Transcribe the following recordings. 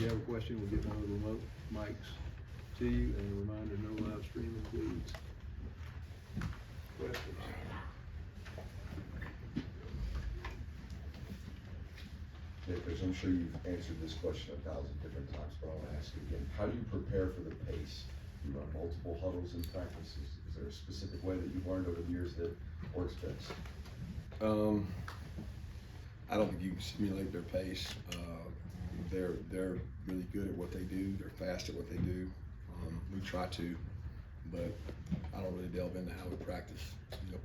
if you have a question, we'll get one of the remote mics to you, and a reminder, no live streaming, please. Questions? Yeah, Coach, I'm sure you've answered this question 1,000 different times, but I'll ask it again. How do you prepare for the pace? You run multiple huddles in practices. Is there a specific way that you've learned over the years that works best? I don't think you can simulate their pace. They're really good at what they do. They're fast at what they do. We try to, but I don't really delve into how we practice,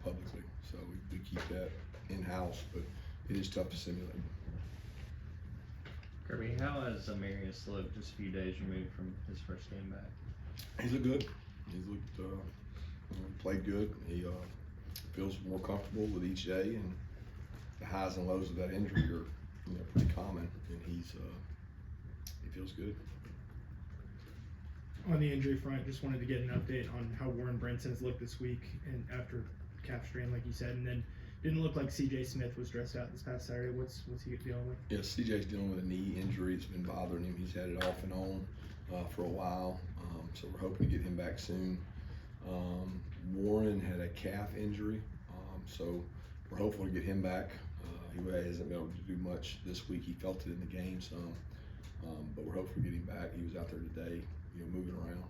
publicly. So we keep that in-house, but it is tough to simulate. Kirby, how has Amarius looked just a few days removed from his first game back? He's looked good. He's looked, played good. He feels more comfortable with each day, and the highs and lows of that injury are, pretty common, and he feels good. On the injury front, just wanted to get an update on how Warren Brinson has looked this week and after calf strain, like you said, and then didn't look like CJ Smith was dressed out this past Saturday. What's he dealing with? Yeah, CJ's dealing with a knee injury. It's been bothering him. He's had it off and on for a while, so we're hoping to get him back soon. Warren had a calf injury, so we're hopeful to get him back. He hasn't been able to do much this week. He felt it in the game some, but we're hopeful to get him back. He was out there today, moving around.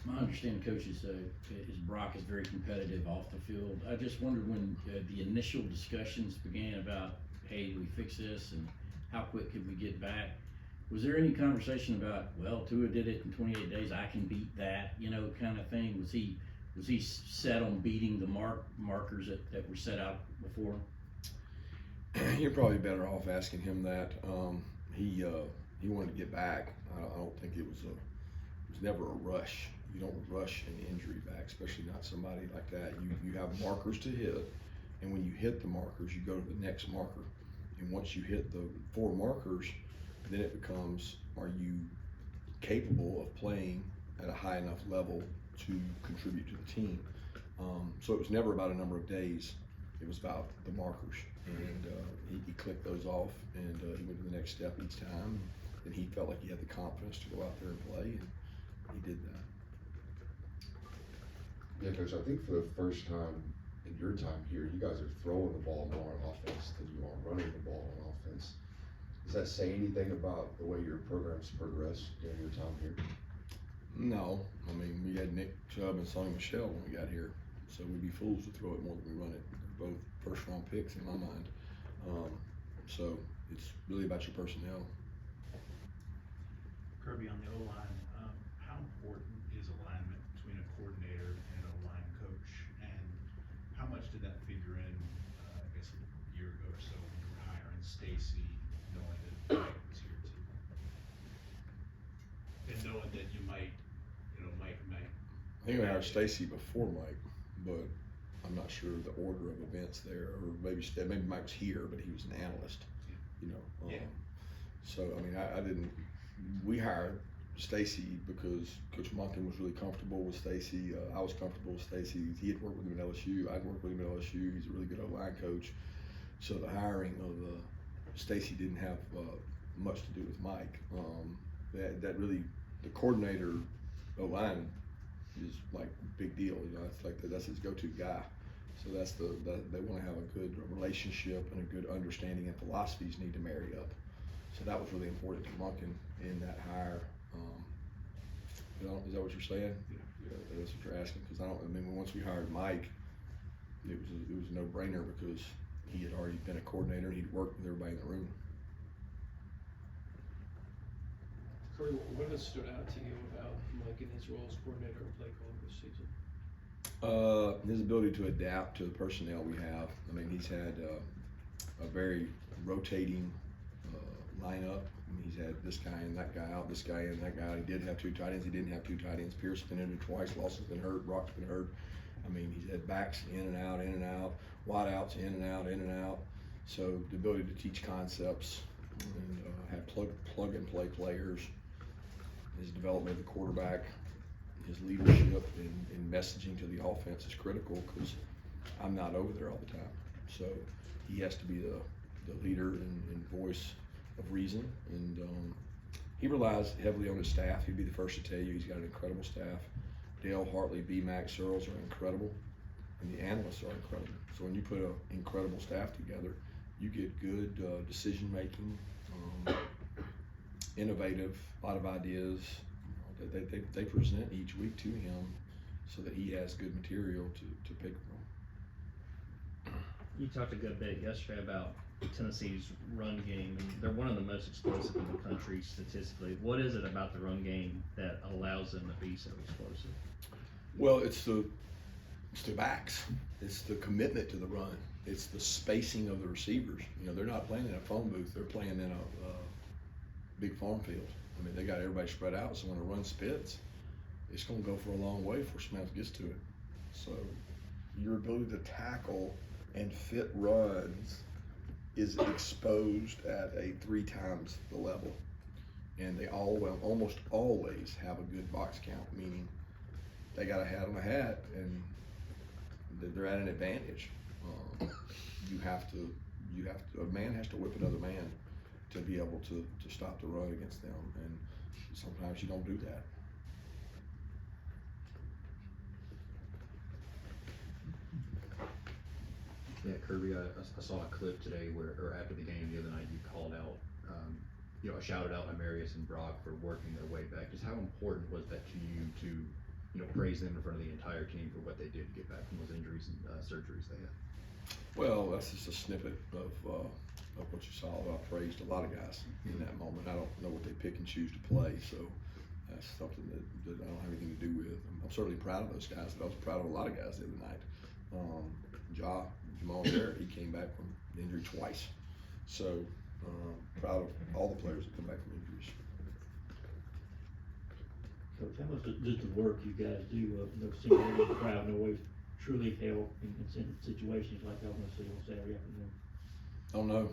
My understanding, Coach, is Brock is very competitive off the field. I just wondered when the initial discussions began about, hey, do we fix this and how quick could we get back? Was there any conversation about, well, Tua did it in 28 days, I can beat that, kind of thing? Was he set on beating the markers that were set out before? You're probably better off asking him that. He wanted to get back. I don't think it was never a rush. You don't rush an injury back, especially not somebody like that. You have markers to hit, and when you hit the markers, you go to the next marker. And once you hit the 4 markers, then it becomes, are you capable of playing at a high enough level to contribute to the team? So it was never about a number of days. It was about the markers, and he clicked those off, and he went to the next step each time. And he felt like he had the confidence to go out there and play, and he did that. Yeah, Coach, I think for the first time in your time here, you guys are throwing the ball more on offense than you are running the ball on offense. Does that say anything about the way your program's progressed during your time here? No, I mean, we had Nick Chubb and Sonny Michel when we got here, so we'd be fools to throw it more than we run it. They're both first-round picks in my mind. So it's really about your personnel. Kirby, on the O-line, how important is alignment between a coordinator and an O-line coach, and how much did that figure in, I guess a year ago or so when you were hiring Stacy, knowing that Mike was here too? And knowing that you might, Mike might. I think we hired Stacy before Mike, but I'm not sure the order of events there, or maybe Mike was here, but he was an analyst, So, I mean, I didn't, we hired Stacy because Coach Monken was really comfortable with Stacy. I was comfortable with Stacy. He had worked with him at LSU. I'd worked with him at LSU. He's a really good O-line coach. So the hiring of Stacy didn't have much to do with Mike. That really, the coordinator O-line is like a big deal. It's like that's his go-to guy. So they want to have a good relationship and a good understanding, and philosophies need to marry up. So that was really important to Monken in that hire. Is that what you're saying? Yeah, that's what you're asking. Because once we hired Mike, it was a no-brainer because he had already been a coordinator and he'd worked with everybody in the room. Corey, what has stood out to you about Mike in his role as coordinator and play caller this season? His ability to adapt to the personnel we have. I mean, he's had a very rotating lineup. I mean, he's had this guy in, that guy out, this guy in, that guy out. He did have 2 tight ends. He didn't have 2 tight ends. Pierce's been in it twice. Lawson's been hurt. Brock's been hurt. I mean, he's had backs in and out, wide outs in and out. So the ability to teach concepts and have plug and play players, his development of the quarterback, his leadership and messaging to the offense is critical, because I'm not over there all the time. So he has to be the leader and voice of reason, and he relies heavily on his staff. He'd be the first to tell you he's got an incredible staff. Dale, Hartley, B-Mac, Searles are incredible, and the analysts are incredible. So when you put an incredible staff together, you get good decision making, innovative, a lot of ideas. They present each week to him so that he has good material to pick from. You talked a good bit yesterday about Tennessee's run game, and they're one of the most explosive in the country statistically. What is it about the run game that allows them to be so explosive? Well, it's the backs. It's the commitment to the run. It's the spacing of the receivers. You know, they're not playing in a phone booth. They're playing in a big farm field. I mean, they got everybody spread out, so when a run spits, it's going to go for a long way before somebody else gets to it. So your ability to tackle and fit runs is exposed at a 3 times the level. And they almost always have a good box count, meaning they got a hat on a hat, and they're at an advantage. A man has to whip another man to be able to stop the run against them, and sometimes you don't do that. Yeah, Kirby, I saw a clip today or after the game the other night, you called out, shouted out Amarius and Brock for working their way back. Just how important was that to you to, praise them in front of the entire team for what they did to get back from those injuries and surgeries they had? Well, that's just a snippet of what you saw. I praised a lot of guys in that moment. I don't know what they pick and choose to play, so that's something that I don't have anything to do with. I'm certainly proud of those guys, but I was proud of a lot of guys the other night. Jamal Garrett, he came back from injury twice. So proud of all the players that come back from injuries. Coach, how much does the work you guys do of simulating the crowd in a way truly help in situations like y'all gonna see on Saturday afternoon? Oh no,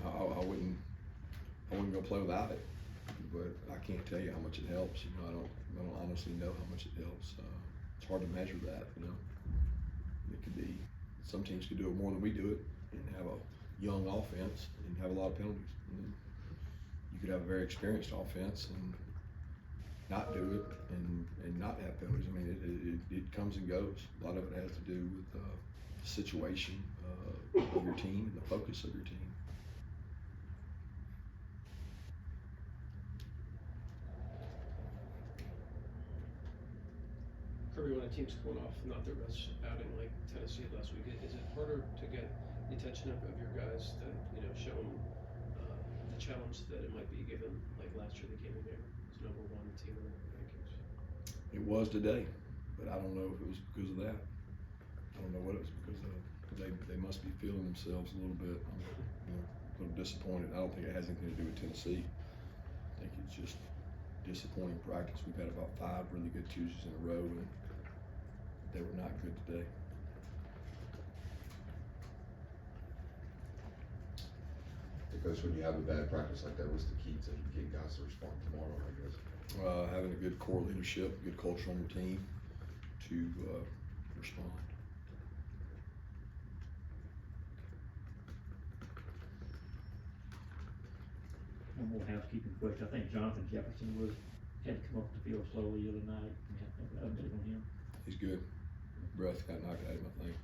I wouldn't go play without it, but I can't tell you how much it helps. I don't honestly know how much it helps. It's hard to measure that. It could be, some teams could do it more than we do it and have a young offense and have a lot of penalties. And you could have a very experienced offense and not do it and not have penalties. I mean, it comes and goes. A lot of it has to do with the situation of your team and the focus of your team. Kirby, when a team's going off not their best outing like Tennessee last week, is it harder to get the attention of your guys than, show them the challenge that it might be given, like last year they came in here as #1 team in the rankings? It was today, but I don't know if it was because of that. I don't know what it was because of. They must be feeling themselves a little bit, a little disappointed. I don't think it has anything to do with Tennessee. I think it's just disappointing practice. We've had about 5 really good Tuesdays in a row, and they were not good today. Because when you have a bad practice like that, what's the key to getting guys to respond tomorrow, I guess? Having a good core leadership, good culture on your team to respond. One more housekeeping question. I think Jonathan Jefferson had to come up the field slowly the other night. We have to update on him. He's good. Breath got knocked out of him, I think.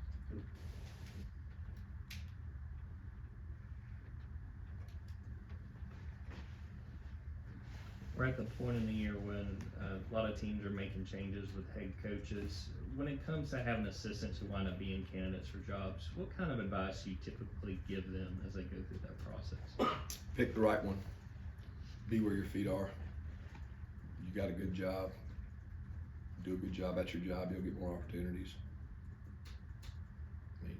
We're at the point in the year when a lot of teams are making changes with head coaches. When it comes to having assistants who wind up being candidates for jobs, what kind of advice do you typically give them as they go through that process? Pick the right one. Be where your feet are. You got a good job. Do a good job at your job, you'll get more opportunities. I mean,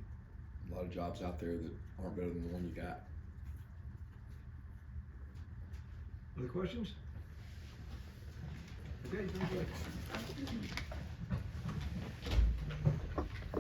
a lot of jobs out there that aren't better than the one you got. Other questions? Okay, thank you.